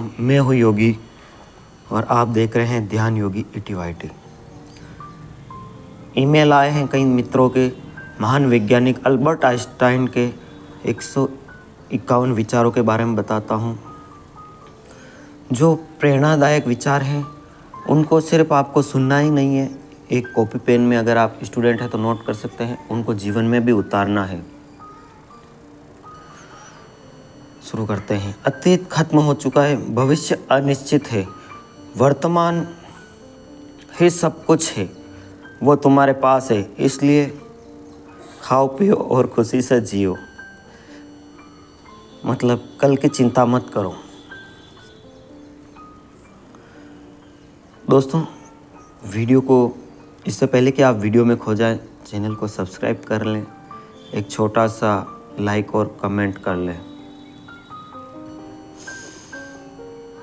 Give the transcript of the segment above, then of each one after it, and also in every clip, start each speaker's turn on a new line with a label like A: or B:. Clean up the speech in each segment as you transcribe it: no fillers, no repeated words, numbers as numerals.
A: प्रणाम, मैं हूँ योगी और आप देख रहे हैं ध्यान योगी ETYT। ईमेल आए हैं कई मित्रों के महान वैज्ञानिक अल्बर्ट आइंस्टाइन के 151 विचारों के बारे में बताता हूँ। जो प्रेरणादायक विचार हैं उनको सिर्फ आपको सुनना ही नहीं है, एक कॉपी पेन में अगर आप स्टूडेंट हैं तो नोट कर सकते हैं, उनको जीवन में भी उतारना है। शुरू करते हैं। अतीत खत्म हो चुका है, भविष्य अनिश्चित है, वर्तमान ही सब कुछ है, वो तुम्हारे पास है, इसलिए खाओ पियो और खुशी से जियो। मतलब कल की चिंता मत करो। दोस्तों, वीडियो को इससे पहले कि आप वीडियो में खो जाएं, चैनल को सब्सक्राइब कर लें, एक छोटा सा लाइक और कमेंट कर लें।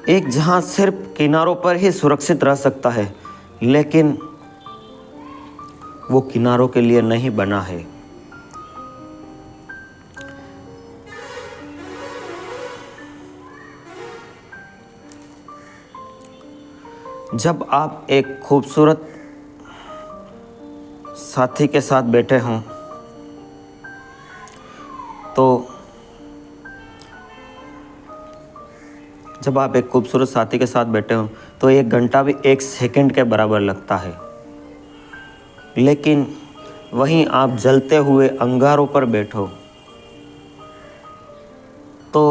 A: एक जहां सिर्फ किनारों पर ही सुरक्षित रह सकता है, लेकिन वो किनारों के लिए नहीं बना है। जब आप एक खूबसूरत साथी के साथ बैठे हों तो 1 घंटा भी 1 सेकंड के बराबर लगता है। लेकिन वहीं आप जलते हुए अंगारों पर बैठो तो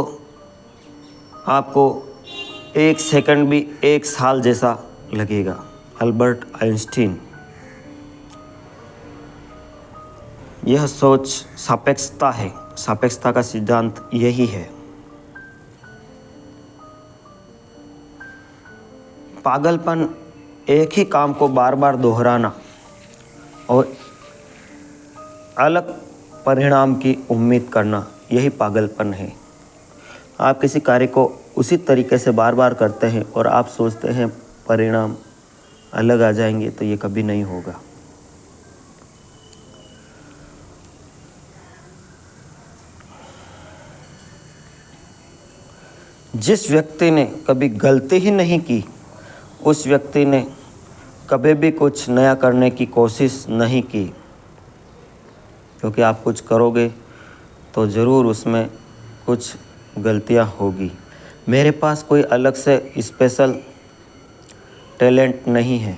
A: आपको 1 सेकंड भी 1 साल जैसा लगेगा। Albert Einstein. यह सोच सापेक्षता है, सापेक्षता का सिद्धांत यही है। पागलपन एक ही काम को बार बार दोहराना और अलग परिणाम की उम्मीद करना, यही पागलपन है। आप किसी कार्य को उसी तरीके से बार बार करते हैं और आप सोचते हैं परिणाम अलग आ जाएंगे, तो ये कभी नहीं होगा। जिस व्यक्ति ने कभी गलती ही नहीं की, उस व्यक्ति ने कभी भी कुछ नया करने की कोशिश नहीं की, क्योंकि आप कुछ करोगे तो ज़रूर उसमें कुछ गलतियां होगी। मेरे पास कोई अलग से स्पेशल टैलेंट नहीं है,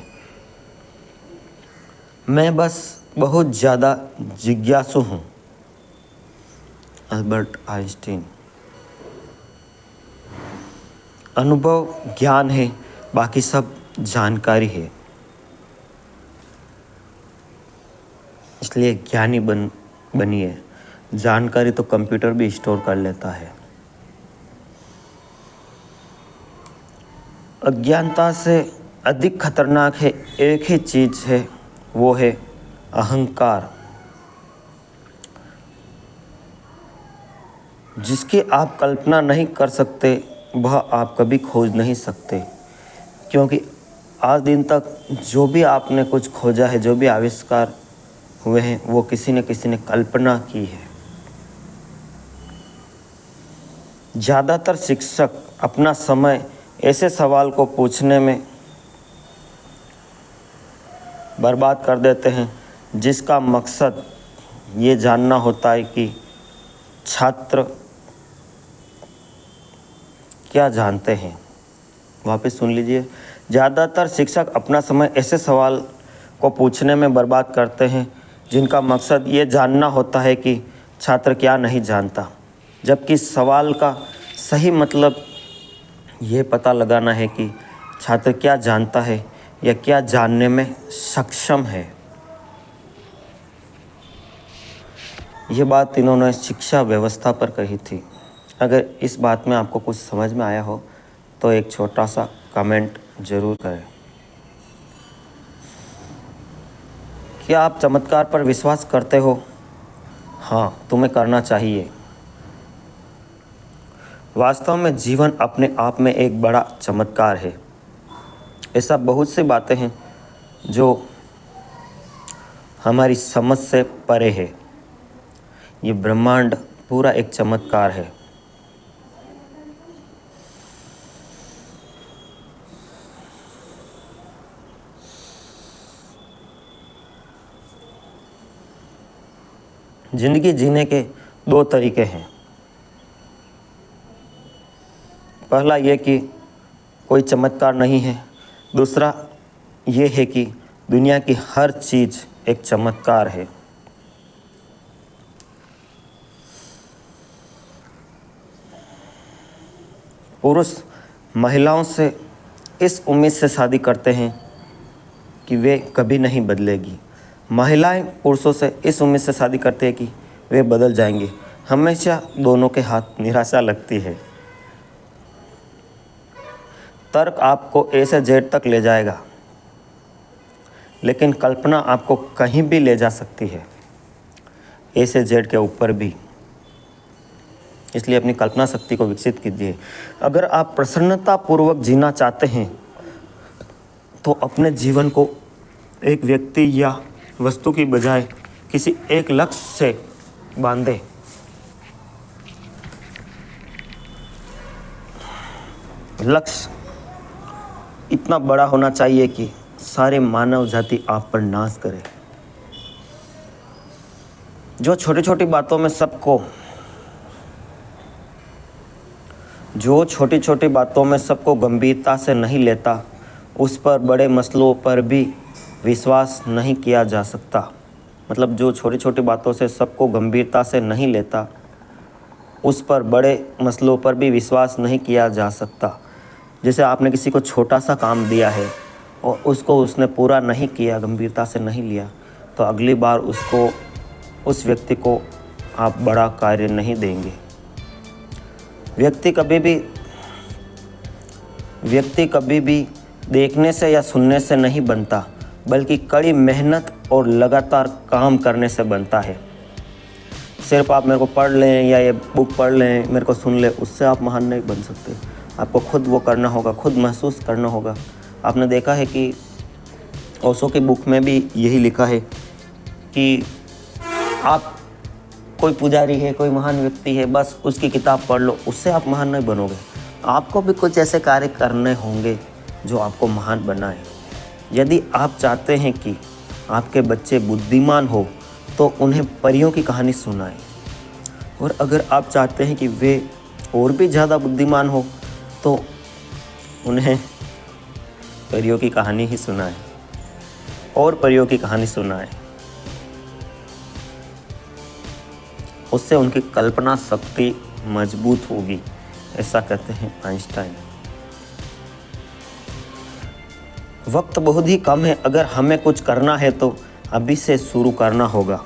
A: मैं बस बहुत ज़्यादा जिज्ञासु हूँ। Albert Einstein. अनुभव ज्ञान है, बाकी सब जानकारी है, इसलिए ज्ञानी बनिए। जानकारी तो कंप्यूटर भी स्टोर कर लेता है। अज्ञानता से अधिक खतरनाक है एक ही चीज़ है, वो है अहंकार, जिसकी आप कल्पना नहीं कर सकते, वह आप कभी खोज नहीं सकते। क्योंकि आज दिन तक जो भी आपने कुछ खोजा है, जो भी आविष्कार हुए हैं, वो किसी न किसी ने कल्पना की है। ज़्यादातर शिक्षक अपना समय ऐसे सवाल को पूछने में बर्बाद कर देते हैं जिसका मकसद ये जानना होता है कि छात्र क्या जानते हैं। वापस सुन लीजिए। ज़्यादातर शिक्षक अपना समय ऐसे सवाल को पूछने में बर्बाद करते हैं जिनका मकसद ये जानना होता है कि छात्र क्या नहीं जानता, जबकि सवाल का सही मतलब ये पता लगाना है कि छात्र क्या जानता है या क्या जानने में सक्षम है। ये बात इन्होंने शिक्षा व्यवस्था पर कही थी। अगर इस बात में आपको कुछ समझ में आया हो तो एक छोटा सा कमेंट ज़रूर करें। क्या आप चमत्कार पर विश्वास करते हो? हाँ, तुम्हें करना चाहिए। वास्तव में जीवन अपने आप में एक बड़ा चमत्कार है। ऐसा बहुत सी बातें हैं जो हमारी समझ से परे है। ये ब्रह्मांड पूरा एक चमत्कार है। जिंदगी जीने के दो तरीके हैं। पहला ये कि कोई चमत्कार नहीं है, दूसरा ये है कि दुनिया की हर चीज़ एक चमत्कार है। पुरुष महिलाओं से इस उम्मीद से शादी करते हैं कि वे कभी नहीं बदलेगी, महिलाएं पुरुषों से इस उम्मीद से शादी करते हैं कि वे बदल जाएंगे। हमेशा दोनों के हाथ निराशा लगती है। तर्क आपको ए से जेड तक ले जाएगा, लेकिन कल्पना आपको कहीं भी ले जा सकती है, ए से जेड के ऊपर भी। इसलिए अपनी कल्पना शक्ति को विकसित कीजिए। अगर आप प्रसन्नतापूर्वक जीना चाहते हैं तो अपने जीवन को एक व्यक्ति या वस्तु की बजाय किसी एक लक्ष्य से बांधें। लक्ष्य इतना बड़ा होना चाहिए कि सारे मानव जाति आप पर नाश करे। जो छोटी छोटी बातों में सबको गंभीरता से नहीं लेता, उस पर बड़े मसलों पर भी विश्वास नहीं किया जा सकता। मतलब जो छोटी छोटी बातों से सबको गंभीरता से नहीं लेता, उस पर बड़े मसलों पर भी विश्वास नहीं किया जा सकता। जैसे आपने किसी को छोटा सा काम दिया है और उसको उसने पूरा नहीं किया, गंभीरता से नहीं लिया, तो अगली बार उस व्यक्ति को आप बड़ा कार्य नहीं देंगे। व्यक्ति कभी भी देखने से या सुनने से नहीं बनता, बल्कि कड़ी मेहनत और लगातार काम करने से बनता है। सिर्फ आप मेरे को पढ़ लें या ये बुक पढ़ लें, मेरे को सुन लें, उससे आप महान नहीं बन सकते। आपको खुद वो करना होगा, खुद महसूस करना होगा। आपने देखा है कि ओशो की बुक में भी यही लिखा है कि आप कोई पुजारी है, कोई महान व्यक्ति है, बस उसकी किताब पढ़ लो, उससे आप महान नहीं बनोगे। आपको भी कुछ ऐसे कार्य करने होंगे जो आपको महान बनाए। यदि आप चाहते हैं कि आपके बच्चे बुद्धिमान हो तो उन्हें परियों की कहानी सुनाएं, और अगर आप चाहते हैं कि वे और भी ज़्यादा बुद्धिमान हो तो उन्हें परियों की कहानी ही सुनाएं और परियों की कहानी सुनाएं। उससे उनकी कल्पना शक्ति मजबूत होगी, ऐसा कहते हैं आइंस्टाइन। वक्त बहुत ही कम है, अगर हमें कुछ करना है तो अभी से शुरू करना होगा।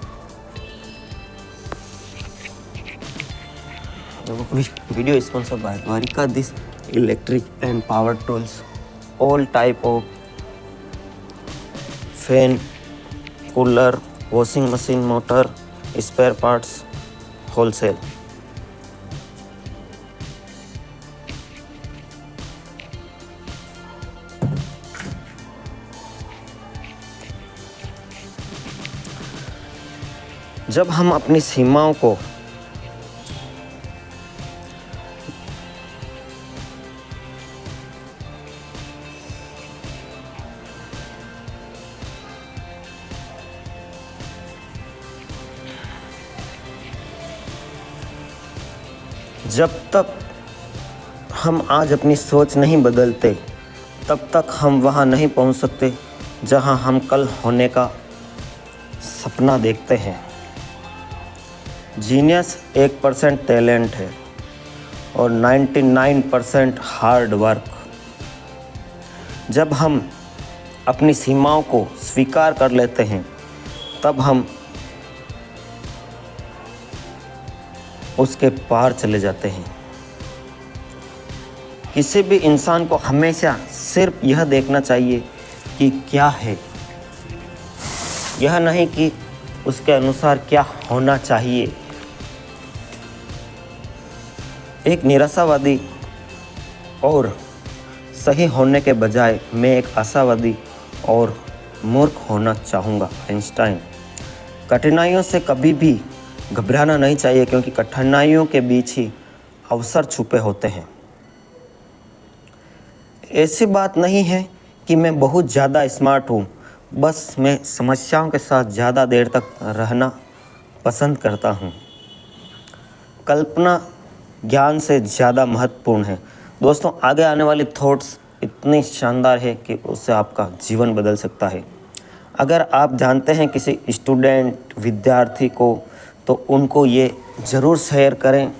A: Video sponsored by Dwarika this electric and power tools, all type of fan, cooler, washing machine, motor, spare parts, wholesale. जब हम अपनी सीमाओं को जब तक हम आज अपनी सोच नहीं बदलते, तब तक हम वहाँ नहीं पहुँच सकते जहाँ हम कल होने का सपना देखते हैं। जीनियस 1% टैलेंट है और 99% हार्ड वर्क। जब हम अपनी सीमाओं को स्वीकार कर लेते हैं, तब हम उसके पार चले जाते हैं। किसी भी इंसान को हमेशा सिर्फ यह देखना चाहिए कि क्या है, यह नहीं कि उसके अनुसार क्या होना चाहिए। एक निराशावादी और सही होने के बजाय मैं एक आशावादी और मूर्ख होना चाहूँगा। आइंस्टाइन। कठिनाइयों से कभी भी घबराना नहीं चाहिए, क्योंकि कठिनाइयों के बीच ही अवसर छुपे होते हैं। ऐसी बात नहीं है कि मैं बहुत ज़्यादा स्मार्ट हूँ, बस मैं समस्याओं के साथ ज़्यादा देर तक रहना पसंद करता हूँ। कल्पना ज्ञान से ज़्यादा महत्वपूर्ण है। दोस्तों, आगे आने वाली थॉट्स इतनी शानदार है कि उससे आपका जीवन बदल सकता है। अगर आप जानते हैं किसी स्टूडेंट विद्यार्थी को, तो उनको ये ज़रूर शेयर करें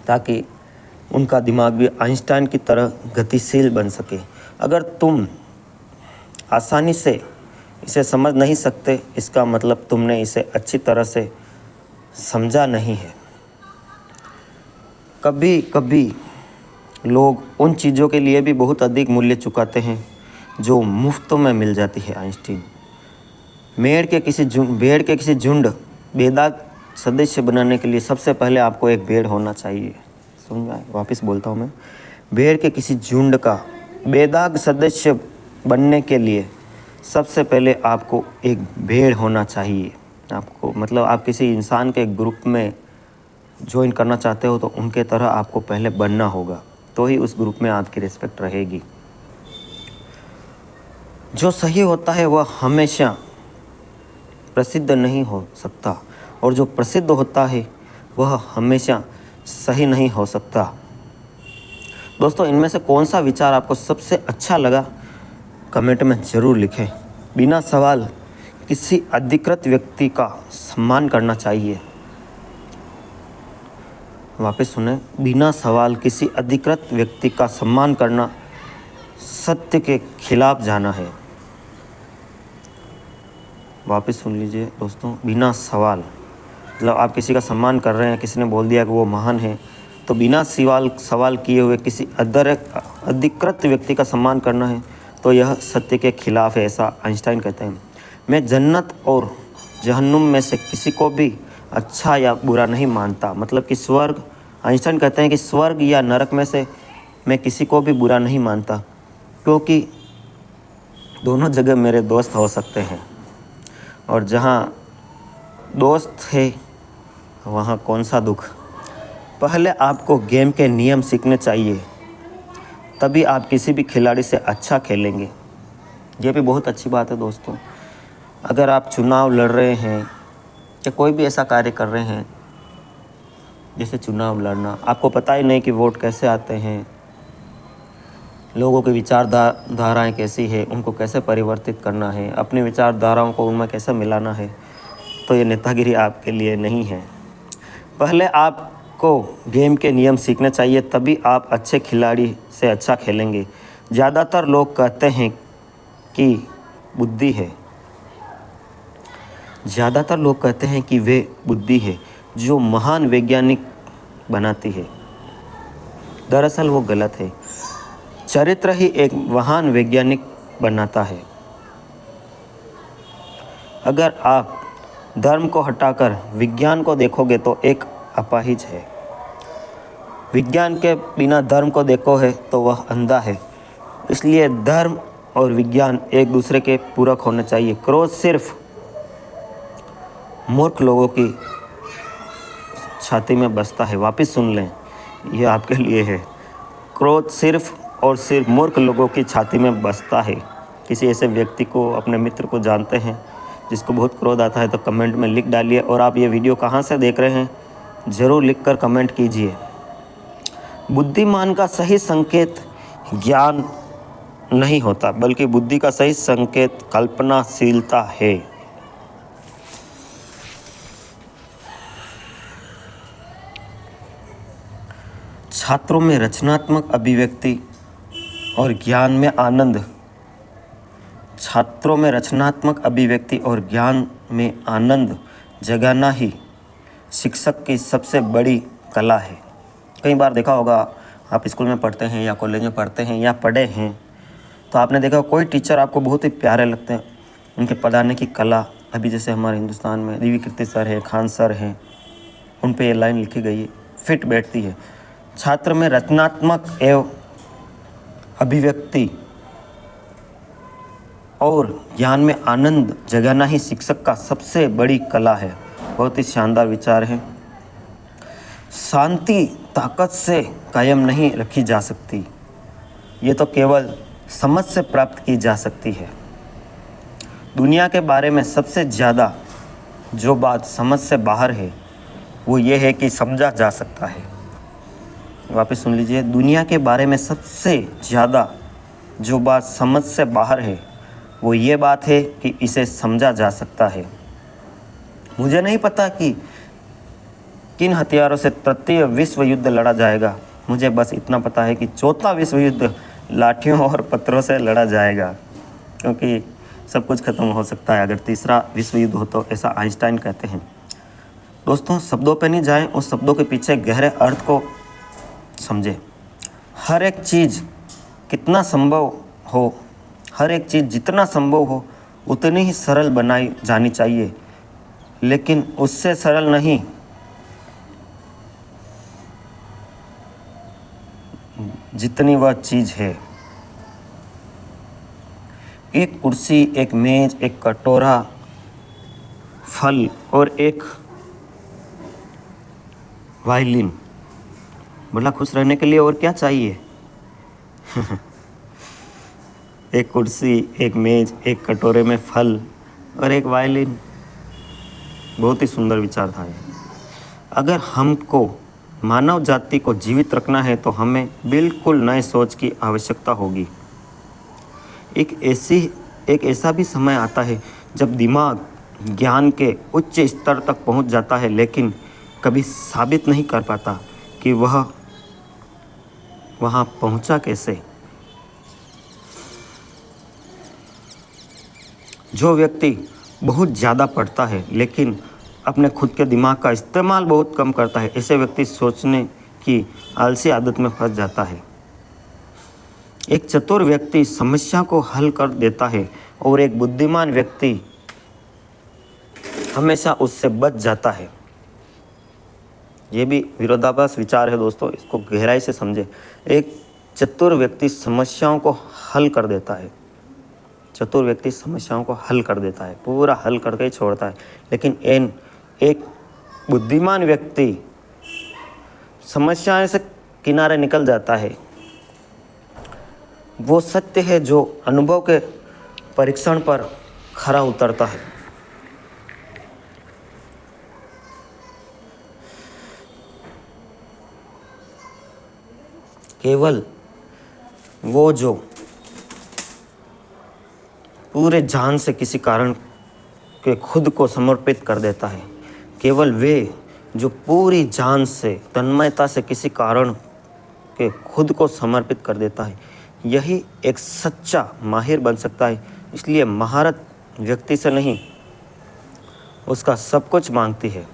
A: ताकि उनका दिमाग भी आइंस्टाइन की तरह गतिशील बन सके। अगर तुम आसानी से इसे समझ नहीं सकते, इसका मतलब तुमने इसे अच्छी तरह से समझा नहीं है। कभी कभी लोग उन चीज़ों के लिए भी बहुत अधिक मूल्य चुकाते हैं जो मुफ्त में मिल जाती है। आइंस्टीन भेड़ के किसी झुंड बेदाग सदस्य बनाने के लिए सबसे पहले आपको एक भेड़ होना चाहिए। समझा? वापस बोलता हूँ मैं, भेड़ के किसी झुंड का बेदाग सदस्य बनने के लिए सबसे पहले आपको एक भेड़ होना चाहिए। आपको मतलब आप किसी इंसान के ग्रुप में ज्वाइन करना चाहते हो तो उनके तरह आपको पहले बनना होगा, तो ही उस ग्रुप में आपकी रिस्पेक्ट रहेगी। जो सही होता है वह हमेशा प्रसिद्ध नहीं हो सकता, और जो प्रसिद्ध होता है वह हमेशा सही नहीं हो सकता। दोस्तों, इनमें से कौन सा विचार आपको सबसे अच्छा लगा, कमेंट में ज़रूर लिखें। बिना सवाल किसी अधिकृत व्यक्ति का सम्मान करना चाहिए। वापस सुने, बिना सवाल किसी अधिकृत व्यक्ति का सम्मान करना सत्य के खिलाफ जाना है। वापस सुन लीजिए दोस्तों, बिना सवाल मतलब आप किसी का सम्मान कर रहे हैं, किसी ने बोल दिया कि वो महान है, तो बिना सवाल किए हुए किसी अधिकृत व्यक्ति का सम्मान करना है, तो यह सत्य के खिलाफ है, ऐसा आइंस्टाइन कहते हैं। मैं जन्नत और जहन्नुम में से किसी को भी अच्छा या बुरा नहीं मानता। मतलब कि आइंस्टाइन कहते हैं कि स्वर्ग या नरक में से मैं किसी को भी बुरा नहीं मानता, क्योंकि दोनों जगह मेरे दोस्त हो सकते हैं, और जहाँ दोस्त है वहाँ कौन सा दुख। पहले आपको गेम के नियम सीखने चाहिए, तभी आप किसी भी खिलाड़ी से अच्छा खेलेंगे। ये भी बहुत अच्छी बात है दोस्तों। अगर आप चुनाव लड़ रहे हैं या कोई भी ऐसा कार्य कर रहे हैं जैसे चुनाव लड़ना, आपको पता ही नहीं कि वोट कैसे आते हैं, लोगों की विचारधाराएँ कैसी है, उनको कैसे परिवर्तित करना है, अपनी विचारधाराओं को उनमें कैसे मिलाना है, तो ये नेतागिरी आपके लिए नहीं है। पहले आपको गेम के नियम सीखने चाहिए, तभी आप अच्छे खिलाड़ी से अच्छा खेलेंगे। ज़्यादातर लोग कहते हैं कि बुद्धि है, ज़्यादातर लोग कहते हैं कि वे बुद्धि है जो महान वैज्ञानिक बनाती है। दरअसल वो गलत है। चरित्र ही एक महान वैज्ञानिक बनाता है। अगर आप धर्म को हटाकर विज्ञान को देखोगे तो एक अपाहिज है। विज्ञान के बिना धर्म को देखो है तो वह अंधा है। इसलिए धर्म और विज्ञान एक दूसरे के पूरक होने चाहिए। क्रोध सिर्फ मूर्ख लोगों की छाती में बसता है। वापस सुन लें, यह आपके लिए है। क्रोध सिर्फ और सिर्फ मूर्ख लोगों की छाती में बसता है। किसी ऐसे व्यक्ति को, अपने मित्र को जानते हैं जिसको बहुत क्रोध आता है, तो कमेंट में लिख डालिए। और आप ये वीडियो कहाँ से देख रहे हैं ज़रूर लिखकर कमेंट कीजिए। बुद्धिमान का सही संकेत ज्ञान नहीं होता, बल्कि बुद्धि का सही संकेत कल्पनाशीलता है। छात्रों में रचनात्मक अभिव्यक्ति और ज्ञान में आनंद छात्रों में रचनात्मक अभिव्यक्ति और ज्ञान में आनंद जगाना ही शिक्षक की सबसे बड़ी कला है। कई बार देखा होगा, आप स्कूल में पढ़ते हैं या कॉलेज में पढ़ते हैं या पढ़े हैं, तो आपने देखा कोई टीचर आपको बहुत ही प्यारे लगते हैं, उनके पढ़ाने की कला। अभी जैसे हमारे हिंदुस्तान में दिव्य कीर्ति सर है, खान सर हैं, उन पे ये लाइन लिखी गई है, फिट बैठती है। छात्र में रचनात्मक एवं अभिव्यक्ति और ज्ञान में आनंद जगाना ही शिक्षक का सबसे बड़ी कला है। बहुत ही शानदार विचार है। शांति ताकत से कायम नहीं रखी जा सकती, ये तो केवल समझ से प्राप्त की जा सकती है। दुनिया के बारे में सबसे ज़्यादा जो बात समझ से बाहर है वो ये है कि समझा जा सकता है। वापस सुन लीजिए, दुनिया के बारे में सबसे ज़्यादा जो बात समझ से बाहर है वो ये बात है कि इसे समझा जा सकता है। मुझे नहीं पता कि किन हथियारों से तृतीय विश्व युद्ध लड़ा जाएगा, मुझे बस इतना पता है कि चौथा विश्व युद्ध लाठियों और पत्थरों से लड़ा जाएगा, क्योंकि सब कुछ खत्म हो सकता है अगर तीसरा विश्व युद्ध हो तो, ऐसा आइंस्टाइन कहते हैं। दोस्तों, शब्दों पे नहीं जाएं, उस शब्दों के पीछे गहरे अर्थ को समझें। हर एक चीज़ कितना संभव हो, हर एक चीज़ जितना संभव हो उतनी ही सरल बनाई जानी चाहिए, लेकिन उससे सरल नहीं जितनी वह चीज़ है। एक कुर्सी, एक मेज, एक कटोरा, फल और एक वायलिन, बोला खुश रहने के लिए और क्या चाहिए? एक कुर्सी, एक मेज, एक कटोरे में फल और एक वायलिन, बहुत ही सुंदर विचार था ये। अगर हमको मानव जाति को जीवित रखना है तो हमें बिल्कुल नए सोच की आवश्यकता होगी। एक ऐसा भी समय आता है जब दिमाग ज्ञान के उच्च स्तर तक पहुंच जाता है, लेकिन कभी साबित नहीं कर पाता कि वह वहां पहुंचा कैसे। जो व्यक्ति बहुत ज़्यादा पढ़ता है लेकिन अपने खुद के दिमाग का इस्तेमाल बहुत कम करता है, ऐसे व्यक्ति सोचने की आलसी आदत में फंस जाता है। एक चतुर व्यक्ति समस्या को हल कर देता है और एक बुद्धिमान व्यक्ति हमेशा उससे बच जाता है। ये भी विरोधाभास विचार है दोस्तों, इसको गहराई से समझे। एक चतुर व्यक्ति समस्याओं को हल कर देता है, चतुर व्यक्ति समस्याओं को हल कर देता है, पूरा हल करके ही छोड़ता है, लेकिन एक बुद्धिमान व्यक्ति समस्याएं से किनारे निकल जाता है। वो सत्य है जो अनुभव के परीक्षण पर खरा उतरता है। केवल वो जो पूरे जान से किसी कारण के खुद को समर्पित कर देता है, केवल वे जो पूरी जान से तन्मयता से किसी कारण के खुद को समर्पित कर देता है, यही एक सच्चा माहिर बन सकता है। इसलिए महारत व्यक्ति से नहीं, उसका सब कुछ मांगती है।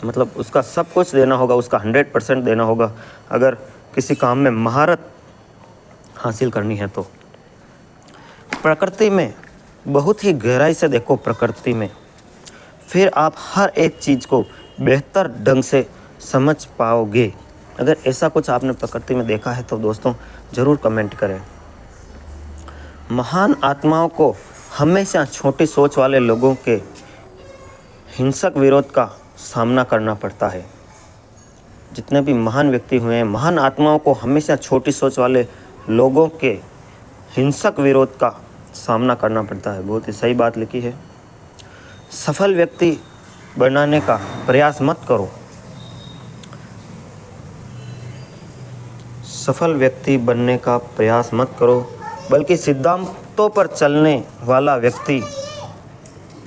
A: मतलब उसका सब कुछ देना होगा, उसका 100% देना होगा अगर किसी काम में महारत हासिल करनी है तो। प्रकृति में बहुत ही गहराई से देखो प्रकृति में, फिर आप हर एक चीज़ को बेहतर ढंग से समझ पाओगे। अगर ऐसा कुछ आपने प्रकृति में देखा है तो दोस्तों ज़रूर कमेंट करें। महान आत्माओं को हमेशा छोटी सोच वाले लोगों के हिंसक विरोध का सामना करना पड़ता है। जितने भी महान व्यक्ति हुए हैं, महान आत्माओं को हमेशा छोटी सोच वाले लोगों के हिंसक विरोध का सामना करना पड़ता है। बहुत ही सही बात लिखी है। सफल व्यक्ति बनाने का प्रयास मत करो, सफल व्यक्ति बनने का प्रयास मत करो, बल्कि सिद्धांतों पर चलने वाला व्यक्ति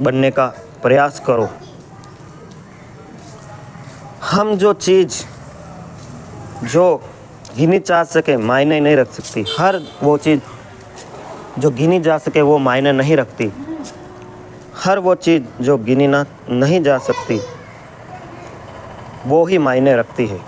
A: बनने का प्रयास करो। हम जो चीज़ जो गिनी जा सके मायने नहीं रख सकती, हर वो चीज़ जो गिनी जा सके वो मायने नहीं रखती, हर वो चीज़ जो गिनी नहीं जा सकती वो ही मायने रखती है।